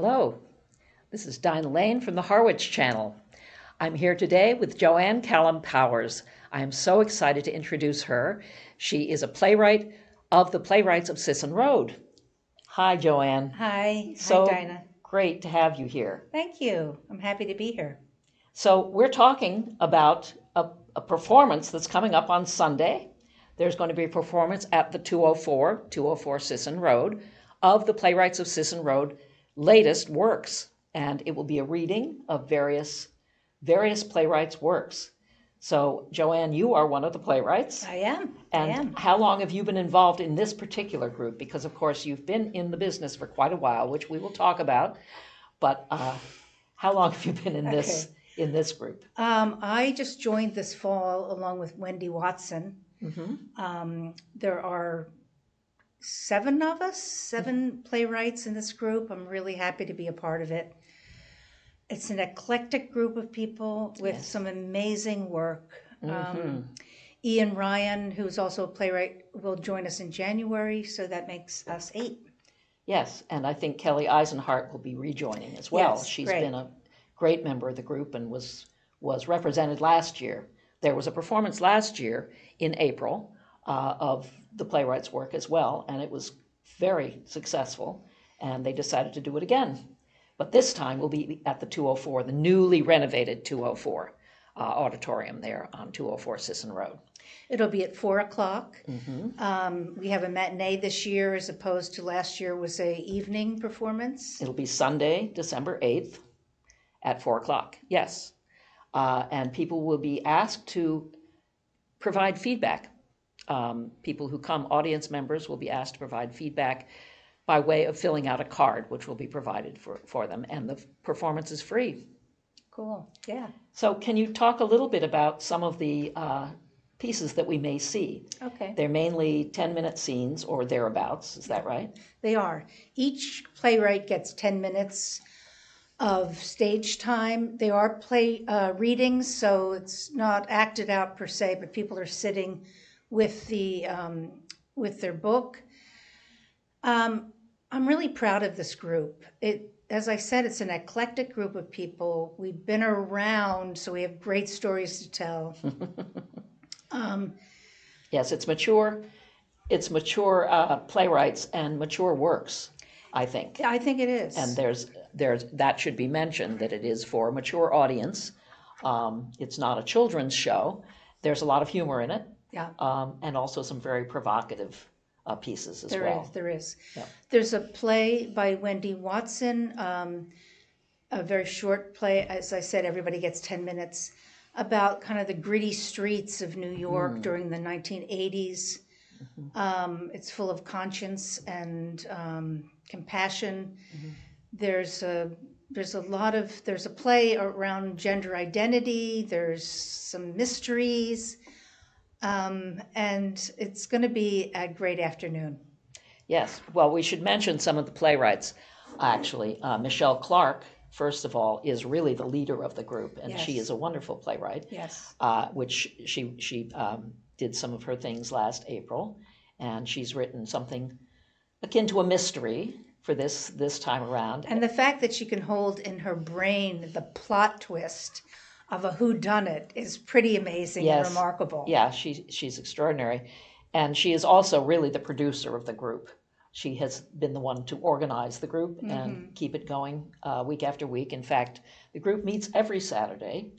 Hello, this is Dinah Lane from the Harwich Channel. I'm here today with Joanne Callum Powers. I am so excited to introduce her. She is a playwright of the Playwrights of Sisson Road. Hi, Joanne. Hi. So Hi, Dinah. great to have you here. Thank you. I'm happy to be here. So we're talking about a performance that's coming up on Sunday. There's going to be a performance at the 204 Sisson Road of the Playwrights of Sisson Road latest works, and it will be a reading of various playwrights' works. So, Joanne, you are one of the playwrights. I am. And how long have you been involved in this particular group? Because, of course, you've been in the business for quite a while, which we will talk about. But how long have you been in this group? I just joined this fall along with Wendy Watson. There are seven playwrights in this group. I'm really happy to be a part of it. It's an eclectic group of people with some amazing work. Ian Ryan, who's also a playwright, will join us in January, so that makes us 8. Yes, and I think Kelly Eisenhart will be rejoining as well. Yes, She's great. been a great member of the group and was represented last year. There was a performance last year in April of the playwright's work as well, and it was very successful, and they decided to do it again. But this time we'll be at the 204, the newly renovated 204 auditorium there on 204 Sisson Road. It'll be at 4 o'clock. We have a matinee this year as opposed to last year was a evening performance. It'll be Sunday, December 8th at 4 o'clock, yes. And people will be asked to provide feedback. People who come, audience members, will be asked to provide feedback by way of filling out a card, which will be provided for them. And the performance is free. Cool, yeah. So can you talk a little bit about some of the pieces that we may see? Okay. They're mainly 10-minute scenes or thereabouts, is that right? They are. Each playwright gets 10 minutes of stage time. They are play readings, so it's not acted out per se, but people are sitting with their book. I'm really proud of this group. As I said, it's an eclectic group of people. We've been around, so we have great stories to tell. Yes, it's mature playwrights and mature works, I think. I think it is. And there's that should be mentioned, that it is for a mature audience. It's not a children's show. There's a lot of humor in it. Yeah. And also some very provocative pieces as well. There is. Yeah. There's a play by Wendy Watson, a very short play. As I said, everybody gets 10 minutes, about kind of the gritty streets of New York during the 1980s. It's full of conscience and compassion. There's a play around gender identity. There's some mysteries. And it's going to be a great afternoon. Yes. Well, we should mention some of the playwrights, actually. Michelle Clark, first of all, is really the leader of the group, and she is a wonderful playwright. Yes. Which she did some of her things last April, and she's written something akin to a mystery for this time around. And the fact that she can hold in her brain the plot twist of a whodunit is pretty amazing and remarkable. Yeah, she's extraordinary. And she is also really the producer of the group. She has been the one to organize the group and keep it going week after week. In fact, the group meets every Saturday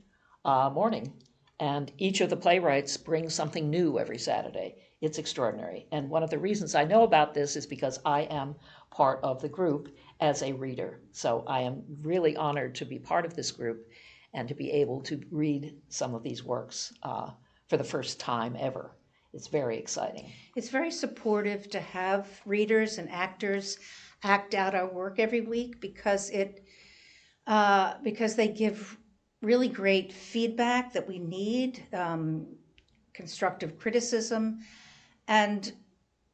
morning, and each of the playwrights brings something new every Saturday. It's extraordinary. And one of the reasons I know about this is because I am part of the group as a reader. So I am really honored to be part of this group and to be able to read some of these works for the first time ever. It's very exciting. It's very supportive to have readers and actors act out our work every week because they give really great feedback that we need, constructive criticism, and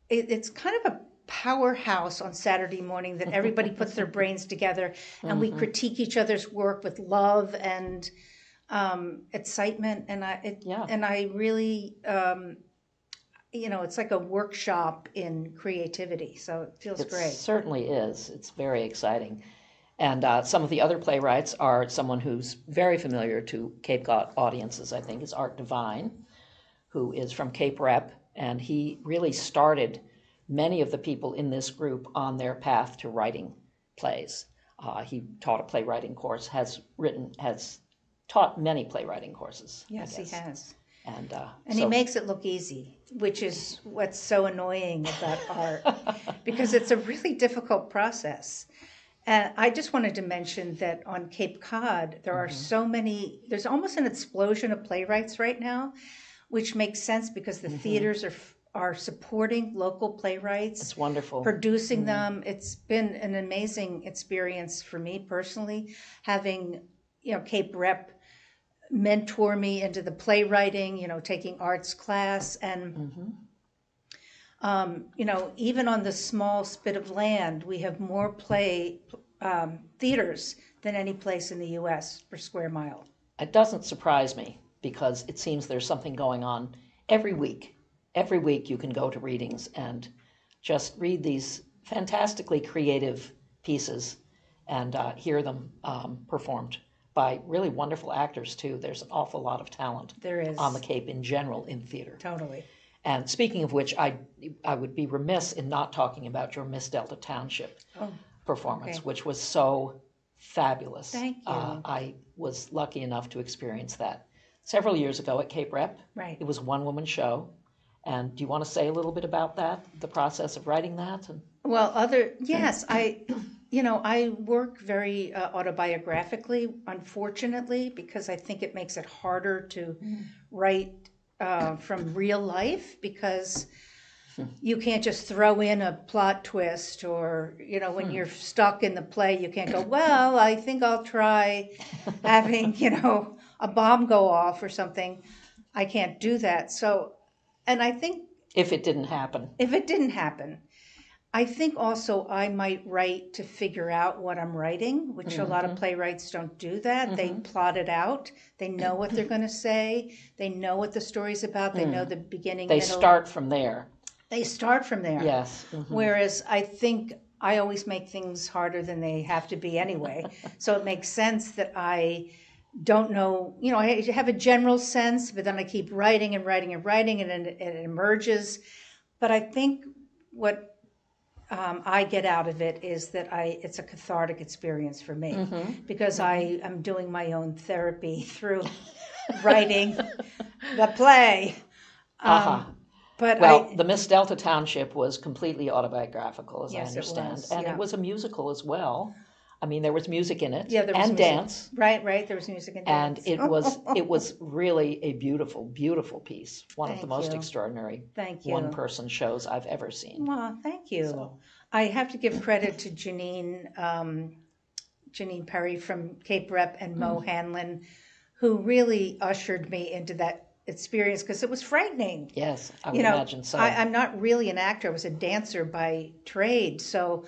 it's kind of a powerhouse on Saturday morning that everybody puts their brains together and we critique each other's work with love and excitement. And I really it's like a workshop in creativity. So it feels great. It certainly is. It's very exciting. And some of the other playwrights are someone who's very familiar to Cape Cod audiences, I think, is Art Devine, who is from Cape Rep, and he really started many of the people in this group on their path to writing plays. He taught a playwriting course, has taught many playwriting courses. Yes, he has. And he makes it look easy, which is what's so annoying about art, because it's a really difficult process. And I just wanted to mention that on Cape Cod, there are so many, there's almost an explosion of playwrights right now, which makes sense because the theaters are supporting local playwrights. It's wonderful. Producing them. It's been an amazing experience for me personally, having, Cape Rep mentor me into the playwriting, taking arts class. And, even on the small spit of land, we have more theaters than any place in the U.S. per square mile. It doesn't surprise me because it seems there's something going on every week. Every week you can go to readings and just read these fantastically creative pieces and hear them performed by really wonderful actors too. There's an awful lot of talent There is. on the Cape in general in theater. Totally. And speaking of which, I would be remiss in not talking about your Miss Delta Township performance, which was so fabulous. Thank you. I was lucky enough to experience that several years ago at Cape Rep. Right. It was a one-woman show. And do you want to say a little bit about that, the process of writing that? Well, yes, I work very autobiographically, unfortunately, because I think it makes it harder to write from real life, because you can't just throw in a plot twist, or, when you're stuck in the play, you can't go, well, I think I'll try having, a bomb go off or something. I can't do that. So, and I think if it didn't happen, I think also I might write to figure out what I'm writing, which a lot of playwrights don't do that. They plot it out. They know what they're going to say. They know what the story's about. They know the beginning, they middle. start from there. They start from there. Yes. Whereas I think I always make things harder than they have to be anyway. So it makes sense that I don't know, I have a general sense, but then I keep writing and writing and writing, and it emerges. But I think what I get out of it is that it's a cathartic experience for me, because I am doing my own therapy through writing the play. But the Miss Delta Township was completely autobiographical, as I understand, it was, and it was a musical as well. I mean, there was music in it, there was and music. dance. Right. There was music and dance, and it was really a beautiful, beautiful piece. One of the most extraordinary one-person shows I've ever seen. Well, thank you. So. I have to give credit to Janine Perry from Cape Rep and Mo Hanlon, who really ushered me into that experience, because it was frightening. Yes, I would imagine so. I'm not really an actor. I was a dancer by trade, so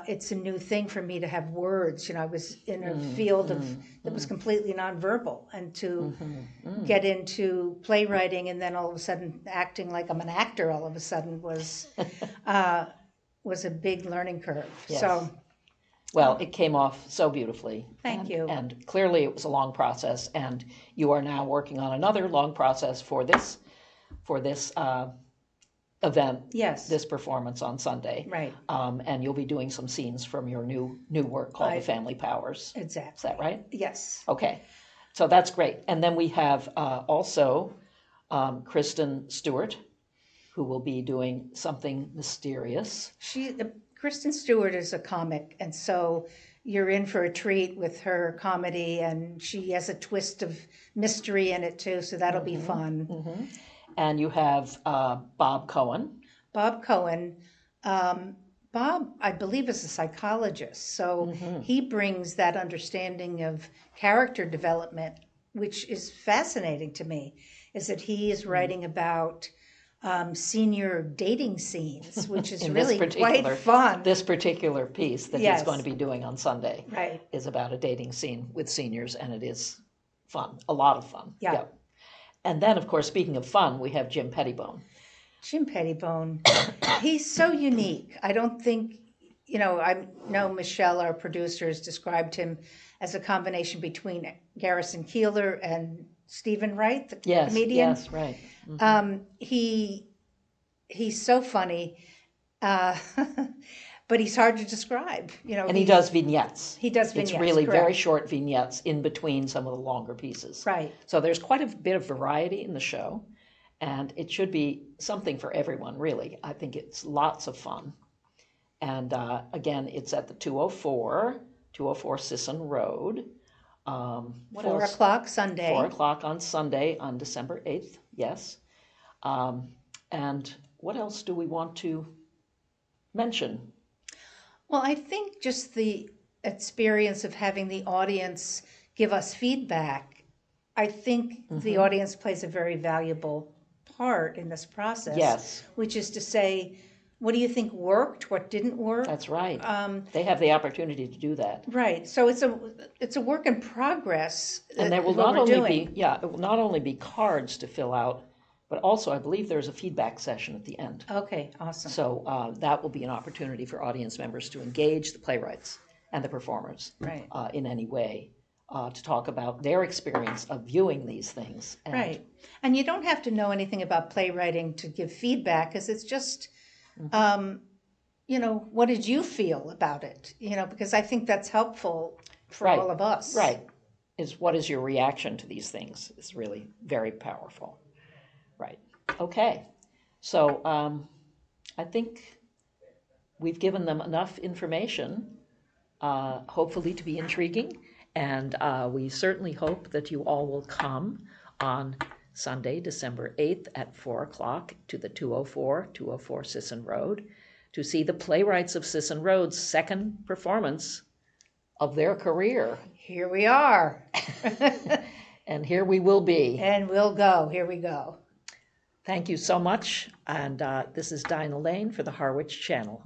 it's a new thing for me to have words. I was in a field that was completely nonverbal, and to get into playwriting and then all of a sudden acting like I'm an actor all of a sudden was a big learning curve. Yes. So, well, it came off so beautifully. Thank you. And clearly it was a long process, and you are now working on another long process for this event, this performance on Sunday. Right. And you'll be doing some scenes from your new work called The Family Powers. Exactly. Is that right? Yes. Okay. So that's great. And then we have also Kristen Stewart, who will be doing something mysterious. Kristen Stewart is a comic, and so you're in for a treat with her comedy, and she has a twist of mystery in it too, so that'll be fun. And you have Bob Cohen. Bob, I believe, is a psychologist, so he brings that understanding of character development, which is fascinating to me, is that he is writing about senior dating scenes, which is really quite fun. This particular piece that he's going to be doing on Sunday is about a dating scene with seniors, and it is fun, a lot of fun. Yeah. And then, of course, speaking of fun, we have Jim Pettibone. Jim Pettibone, he's so unique. I don't think, I know Michelle, our producer, has described him as a combination between Garrison Keillor and Stephen Wright, the comedian. Yes, right. Mm-hmm. He's so funny, but he's hard to describe. And he does vignettes. He does vignettes. It's really correct. very short vignettes in between some of the longer pieces. Right. So there's quite a bit of variety in the show, and it should be something for everyone, really. I think it's lots of fun. And again, it's at the 204 Sisson Road. 4 o'clock Sunday. 4 o'clock on Sunday on December 8th, yes. And what else do we want to mention? Well, I think just the experience of having the audience give us feedback, I think the audience plays a very valuable part in this process. Yes. Which is to say, what do you think worked? What didn't work? That's right. They have the opportunity to do that. Right. So it's a work in progress. And there will not only be cards to fill out, but also I believe there's a feedback session at the end. Okay, awesome. So that will be an opportunity for audience members to engage the playwrights and the performers Right. In any way to talk about their experience of viewing these things. Right. And you don't have to know anything about playwriting to give feedback, because it's just, what did you feel about it? Because I think that's helpful for Right. all of us. Right. What is your reaction to these things is really very powerful. Right. Okay. So I think we've given them enough information, hopefully to be intriguing, and we certainly hope that you all will come on Sunday, December 8th at 4 o'clock to the 204 Sisson Road to see the Playwrights of Sisson Road's second performance of their career. Here we are. And here we will be. And we'll go. Here we go. Thank you so much. And this is Dinah Lane for the Harwich Channel.